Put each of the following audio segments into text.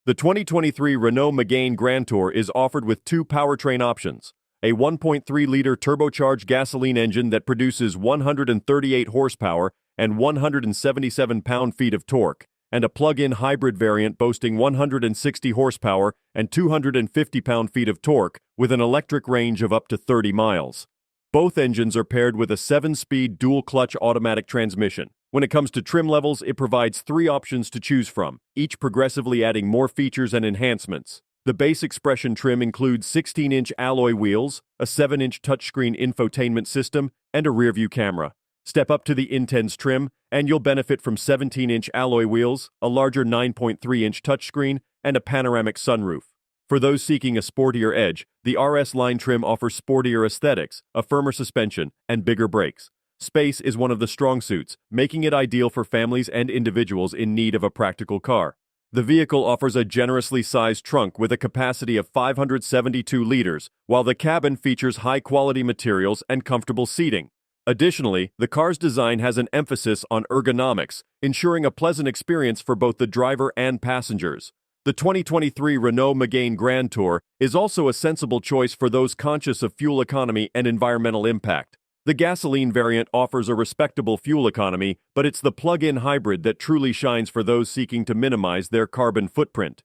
The 2023 Renault Megane Grandtour is offered with two powertrain options: a 1.3-liter turbocharged gasoline engine that produces 138 horsepower and 177 pound-feet of torque, and a plug-in hybrid variant boasting 160 horsepower and 250 pound-feet of torque with an electric range of up to 30 miles. Both engines are paired with a 7-speed dual-clutch automatic transmission. When it comes to trim levels, it provides 3 options to choose from, each progressively adding more features and enhancements. The base expression trim includes 16-inch alloy wheels, a 7-inch touchscreen infotainment system, and a rearview camera. Step up to the Intens trim, and you'll benefit from 17-inch alloy wheels, a larger 9.3-inch touchscreen, and a panoramic sunroof. For those seeking a sportier edge, the RS line trim offers sportier aesthetics, a firmer suspension, and bigger brakes. Space is one of the strong suits, making it ideal for families and individuals in need of a practical car. The vehicle offers a generously sized trunk with a capacity of 572 liters, while the cabin features high-quality materials and comfortable seating. Additionally, the car's design has an emphasis on ergonomics, ensuring a pleasant experience for both the driver and passengers. The 2023 Renault Megane Grandtour is also a sensible choice for those conscious of fuel economy and environmental impact. The gasoline variant offers a respectable fuel economy, but it's the plug-in hybrid that truly shines for those seeking to minimize their carbon footprint.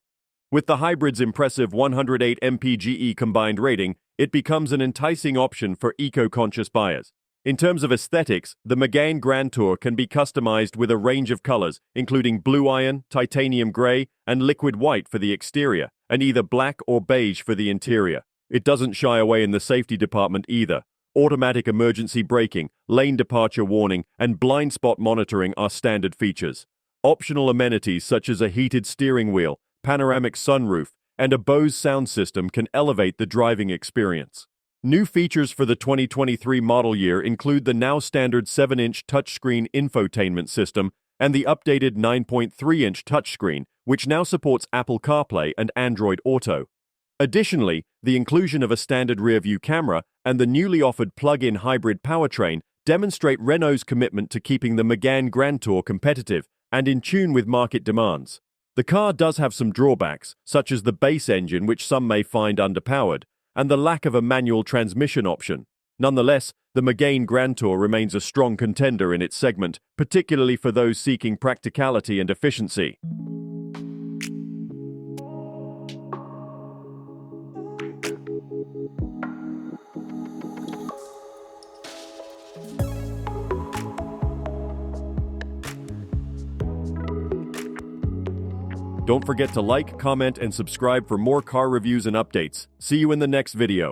With the hybrid's impressive 108 mpge combined rating, it becomes an enticing option for eco-conscious buyers. In terms of aesthetics, the Megane Grandtour can be customized with a range of colors, including blue iron, titanium gray, and liquid white for the exterior, and either black or beige for the interior. It doesn't shy away in the safety department either. Automatic emergency braking, lane departure warning, and blind spot monitoring are standard features. Optional amenities such as a heated steering wheel, panoramic sunroof, and a Bose sound system can elevate the driving experience. New features for the 2023 model year include the now standard 7-inch touchscreen infotainment system and the updated 9.3-inch touchscreen, which now supports Apple CarPlay and Android Auto. Additionally, the inclusion of a standard rearview camera and the newly offered plug-in hybrid powertrain demonstrate Renault's commitment to keeping the Megane Grandtour competitive and in tune with market demands. The car does have some drawbacks, such as the base engine, which some may find underpowered, and the lack of a manual transmission option. Nonetheless, the Megane Grandtour remains a strong contender in its segment, particularly for those seeking practicality and efficiency. Don't forget to like, comment, and subscribe for more car reviews and updates. See you in the next video.